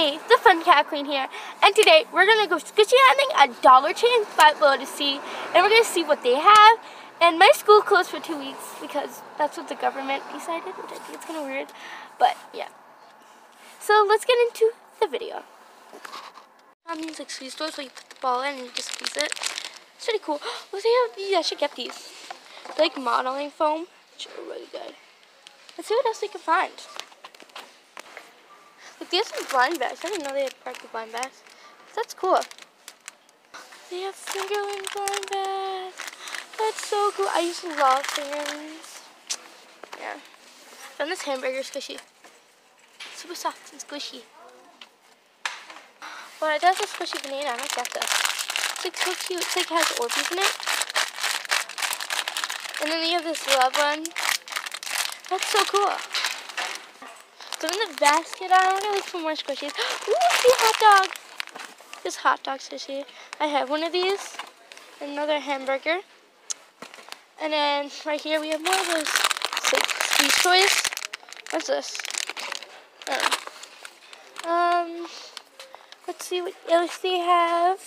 me, the Fun Cat Queen here, and today we're gonna go squishy hunting at Dollar Tree in Five Below to see, and we're gonna see what they have. And my school closed for 2 weeks because that's what the government decided, which I think it's kind of weird, but yeah. So let's get into the video. These like squeeze doors, so you put the ball in and you just squeeze it. It's pretty cool. Oh, they have these. I should get these. They're like modeling foam, which are really good. Let's see what else we can find. Look, they have some blind bags. I didn't know they had practical blind bags. That's cool. They have fingerling blind bags. That's so cool. I used to love fingerlings. Yeah. Found this hamburger squishy. Super soft and squishy. Well, it does a squishy banana. I might get this. It's like so cute. It's like it has Orbeez in it. And then they have this love one. That's so cool. So in the basket, I want to look for more squishies. Ooh, see a hot dog. This hot dog squishy. I have one of these. Another hamburger. And then right here we have more of those like squeeze toys. What's this? Let's see what else they have.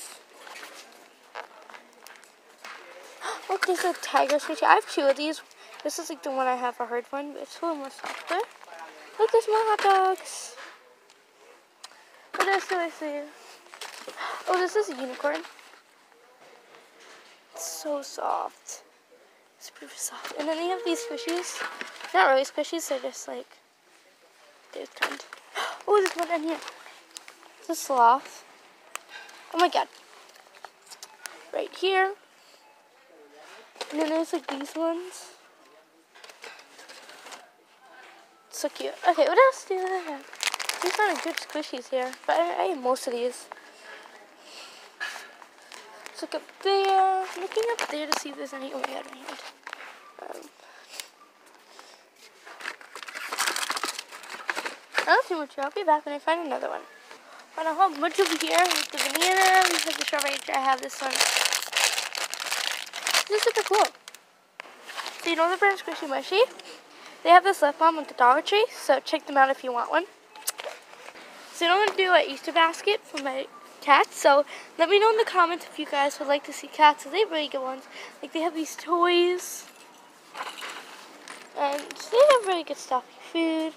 Look, there's a tiger squishy. I have 2 of these. This is like the one I have, a hard one, but it's a little more softer. Look, there's more hot dogs. What else do I see? Oh, this is a unicorn. It's so soft. It's super soft. And then they have these squishies. Not really squishies, they're just like this kind. Oh, there's one down here. It's a sloth. Oh my god. Right here. And then there's like these ones. So cute. Okay, what else do I have? These are good squishies here, but I have most of these. Let's look up there. I'm looking up there to see if there's any. Oh my god, my hand. I don't see much. I'll be back when I find another one. But I have much over here with the banana. We have the strawberry. I have this one. This is super cool. So you know the brand Squishy Mushy? They have this lip balm with the Dollar Tree, so check them out if you want one. So I'm going to do an Easter basket for my cats, so let me know in the comments if you guys would like to see cats. They have really good ones. Like they have these toys, and they have really good stuff, food,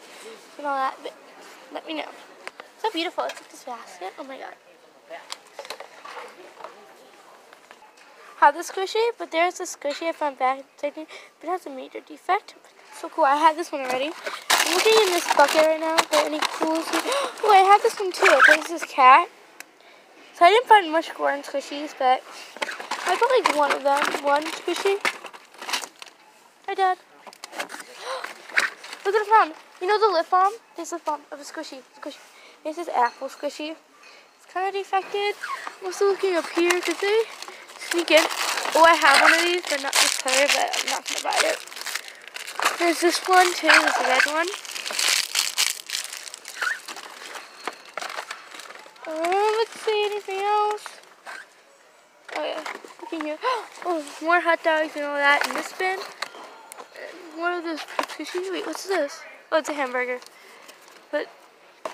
and all that, but let me know. It's so beautiful. It's like this basket. Oh my god. Have the squishy, but there's a squishy I found back, but it has a major defect. So cool. I had this one already. I'm looking in this bucket right now for any cool. Oh, I have this one too. There's this cat. So I didn't find much corn squishies, but I got like one of them. One squishy. Hi, Dad. Look what I found. You know the lip balm? There's a lip balm of a squishy. This is apple squishy. It's kind of defected. I'm also looking up here because they sneak in. Oh, I have one of these, but not this color, but I'm not going to buy it. There's this one too, there's a red one. Let's see, anything else? Oh yeah, looking here. Oh, more hot dogs and all that in this bin. And more of those squishies. Wait, what's this? Oh, it's a hamburger. But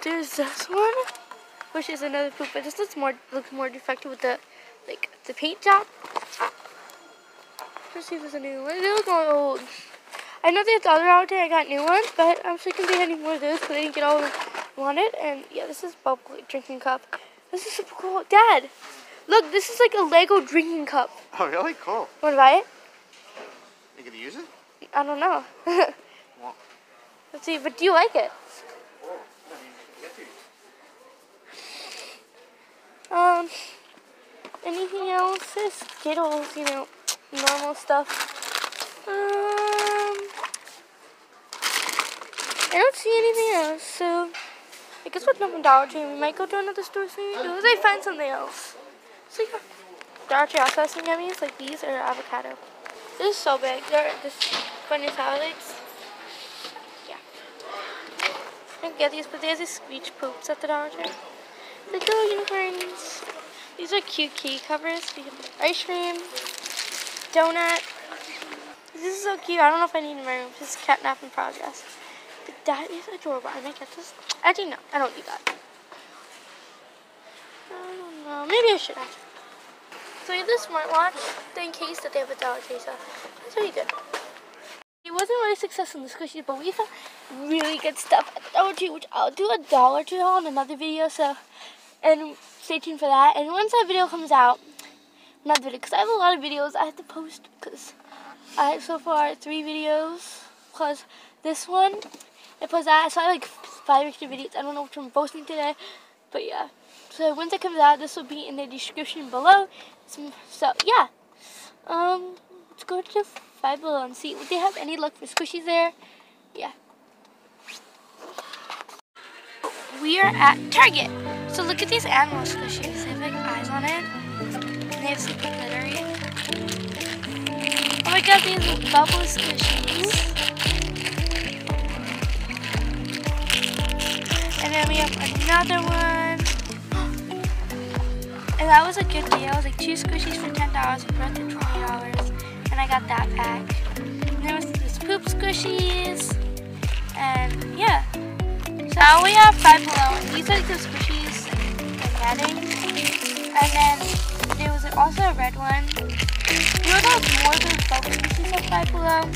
there's this one, which is another poop, but this looks more defective with the paint job. Let's see if there's a new one. They look all old. I know they have the other out there. I got new ones, but I'm sure they had any more of those because I didn't get all of them I wanted. And yeah, this is bubble drinking cup. This is super cool. Dad, look, this is like a Lego drinking cup. Oh, really? Cool. Want to buy it? You gonna use it? I don't know. Well, Let's see, but do you like it? Anything else? There's Skittles, you know, normal stuff. I don't see anything else, so I guess we're done with Dollar Tree. We might go to another store soon. Unless I find something else. So yeah. Dollar Tree also has some yummies, like these or avocado. This is so big. They're just funny salads. Yeah. I can get these, but there's these screech poops at the Dollar Tree. The little unicorns. These are cute key covers. You can put ice cream, donut. This is so cute. I don't know if I need it in my room. This is catnap in progress. But that is adorable. I might get this. Actually, no. I don't need that. should I? So we have this smartwatch in case that they have a Dollar Tree, so that's really good. It wasn't really successful in the squishies, but we found really good stuff at the Dollar Tree, which I'll do a Dollar Tree haul in another video, so, and stay tuned for that. And once that video comes out, not video, because I have a lot of videos I have to post, because I have so far 3 videos, plus this one, and plus that, so I have like 5 extra videos. I don't know which one I'm posting today, but yeah. So once it comes out, this will be in the description below. So yeah, let's go to Five Below and see if they have any luck for squishies there. Yeah. We are at Target. So look at these animal squishies. They have like eyes on it. And they have super glittery. Oh my god, these are bubble squishies. And then we have another one. And that was a good deal. It was like 2 squishies for $10 for both at $20. And I got that pack. And there was this poop squishies. And yeah. So now we have Five Below. And these are like the squishies I'm getting. And then there was also a red one. You know those more than bubble squishies at Five Below.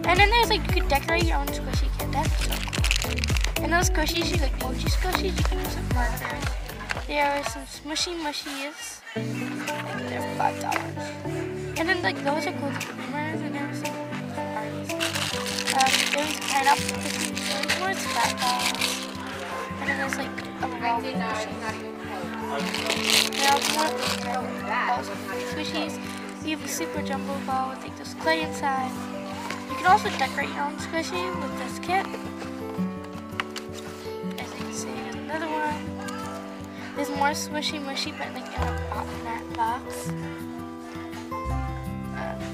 And then there's like, you could decorate your own squishy kit. That's so cool. And those squishies, you like mochi squishies, you can use some markers. There are some smushy mushies. They're $5. And then like those are cool streamers, and there's some parties. There's pineapple cookies. There's more flat balls. And then there's like a revolving mushies. There are more balls of squishies. You have a super jumbo ball with like this clay inside. You can also decorate your own squishy with this kit. As you can see, there's another one. There's more smushy mushy, but like in that box.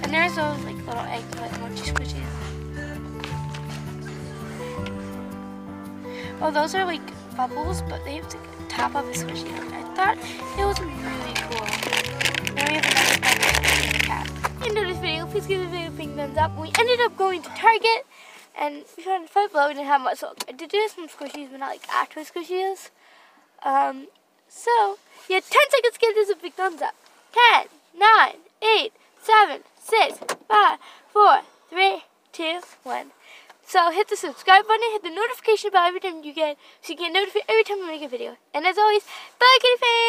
And there's those like little egg like mochi squishies. Oh, those are like bubbles, but they have the top of a squishy. I thought it was really cool. Then we have another cat. If you enjoyed this video, please give the video a big thumbs up. We ended up going to Target, and we found Five Below. We didn't have much, so I did do some squishies, but not like actual squishies. So, yeah, 10 seconds to give this a big thumbs up. 10, 9, 8, 7, 6, 5, 4, 3, 2, 1. So, hit the subscribe button, hit the notification bell every time you get, so you get notified every time I make a video. And as always, bye kitty fans!